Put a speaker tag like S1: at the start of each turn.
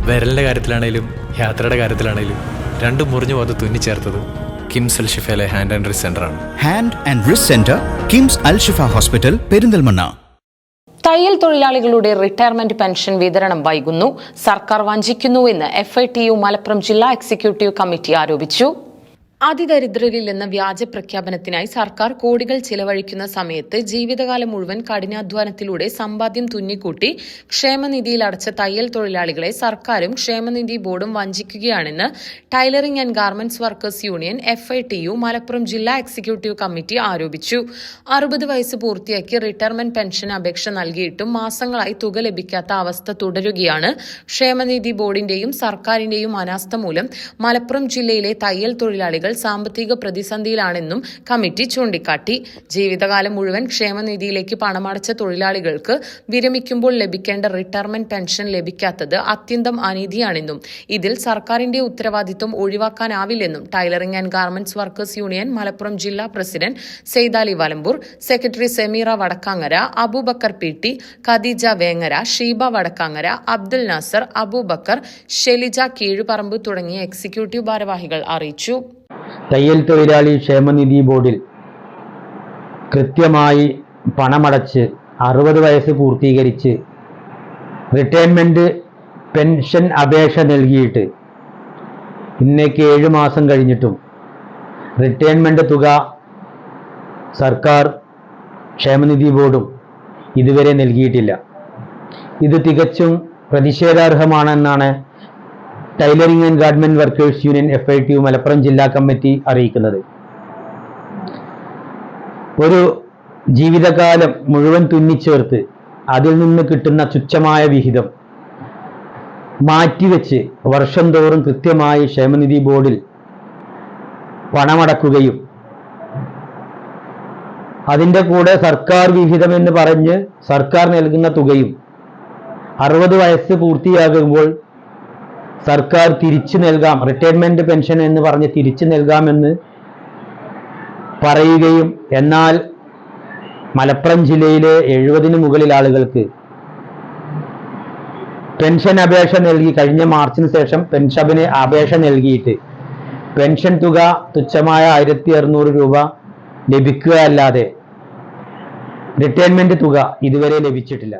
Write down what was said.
S1: വിരലിൻ്റെ കാര്യത്തിലാണേലും യാത്രയുടെ കാര്യത്തിലാണേലും രണ്ടും മുറിഞ്ഞു പോകാതെ തുന്നിച്ചേർത്തത് കിംസ് അൽ ഷിഫയിലെ ഹാൻഡ് ആൻഡ് റിസ്റ്റ് സെൻ്ററാണ്.
S2: Hand and wrist centre, KIMS Al Shifa hospital, Perinthalmanna.
S3: തയ്യൽ തൊഴിലാളികളുടെ റിട്ടയർമെന്റ് പെൻഷൻ വിതരണം വൈകുന്നു. സർക്കാർ വഞ്ചിക്കുന്നുവെന്ന് FITU മലപ്പുറം ജില്ലാ എക്സിക്യൂട്ടീവ് കമ്മിറ്റി ആരോപിച്ചു. അതിദരിദ്രരിൽ നിന്ന് വ്യാജ പ്രഖ്യാപനത്തിനായി സർക്കാർ കോടികൾ ചിലവഴിക്കുന്ന സമയത്ത് ജീവിതകാലം മുഴുവൻ കഠിനാധ്വാനത്തിലൂടെ സമ്പാദ്യം തുന്നിക്കൂട്ടി ക്ഷേമനിധിയിൽ അടച്ച തയ്യൽ തൊഴിലാളികളെ സർക്കാരും ക്ഷേമനിധി ബോർഡും വഞ്ചിക്കുകയാണെന്ന് tailoring and garments workers union FITU Malappuram ജില്ലാ എക്സിക്യൂട്ടീവ് കമ്മിറ്റി ആരോപിച്ചു. 60 വയസ്സ് പൂർത്തിയാക്കി റിട്ടയർമെന്റ് പെൻഷൻ അപേക്ഷ നൽകിയിട്ടും മാസങ്ങളായി തുക ലഭിക്കാത്ത അവസ്ഥ തുടരുകയാണ്. ക്ഷേമനിധി ബോർഡിന്റെയും സർക്കാരിന്റെയും അനാസ്ഥ മൂലം മലപ്പുറം ജില്ലയിലെ തയ്യൽ തൊഴിലാളികൾ സാമ്പത്തിക പ്രതിസന്ധിയിലാണെന്നും കമ്മിറ്റി ചൂണ്ടിക്കാട്ടി. ജീവിതകാലം മുഴുവൻ ക്ഷേമനിധിയിലേക്ക് പണമടച്ച തൊഴിലാളികൾക്ക് വിരമിക്കുമ്പോൾ ലഭിക്കേണ്ട റിട്ടയർമെന്റ് പെൻഷൻ ലഭിക്കാത്തത് അത്യന്തം അനീതിയാണെന്നും ഇതിൽ സർക്കാരിന്റെ ഉത്തരവാദിത്വം ഒഴിവാക്കാനാവില്ലെന്നും tailoring and garments workers union Malappuram ജില്ലാ president Saidali Valambur, secretary Semeera Vadakkangara, Abubakar PT, Khadeeja Vengara, Sheeba Vadakkangara, Abdul Nasar, Abubakar, Shelija Keezhuparamba തുടങ്ങിയ എക്സിക്യൂട്ടീവ് ഭാരവാഹികൾ അറിയിച്ചു.
S4: തയ്യൽ തൊഴിലാളി ക്ഷേമനിധി ബോർഡിൽ കൃത്യമായി പണമടച്ച് 60 വയസ്സ് പൂർത്തീകരിച്ച് റിട്ടയർമെന്റ് പെൻഷൻ അപേക്ഷ നൽകിയിട്ട് ഇന്നേക്ക് 7 മാസം കഴിഞ്ഞിട്ടും റിട്ടയർമെന്റ് തുക സർക്കാർ ക്ഷേമനിധി ബോർഡും ഇതുവരെ നൽകിയിട്ടില്ല. ഇത് തികച്ചും പ്രതിഷേധാർഹമാണെന്നാണ് tailoring and garment workers union FITU Malappuram ജില്ലാ കമ്മിറ്റി അറിയിക്കുന്നത്. ഒരു ജീവിതകാലം മുഴുവൻ തുന്നിച്ചേർത്ത് അതിൽ നിന്ന് കിട്ടുന്ന തുച്ഛമായ വിഹിതം മാറ്റിവെച്ച് വർഷം തോറും കൃത്യമായി ക്ഷേമനിധി ബോർഡിൽ പണമടക്കുകയും അതിൻ്റെ കൂടെ സർക്കാർ വിഹിതം എന്ന് പറഞ്ഞ് സർക്കാർ നൽകുന്ന തുകയും 60 വയസ്സ് പൂർത്തിയാകുമ്പോൾ സർക്കാർ തിരിച്ചു നൽകാം, റിട്ടയർമെന്റ് പെൻഷൻ എന്ന് പറഞ്ഞ് തിരിച്ചു നൽകാമെന്ന് പറയുകയും എന്നാൽ മലപ്പുറം ജില്ലയിലെ 70-ന് മുകളിൽ ആളുകൾക്ക് പെൻഷൻ അപേക്ഷ നൽകി കഴിഞ്ഞ മാർച്ചിന് ശേഷം പെൻഷന് അപേക്ഷ നൽകിയിട്ട് പെൻഷൻ തുക തുച്ഛമായ 1600 രൂപ ലഭിക്കുക അല്ലാതെ റിട്ടയർമെന്റ് തുക ഇതുവരെ ലഭിച്ചിട്ടില്ല.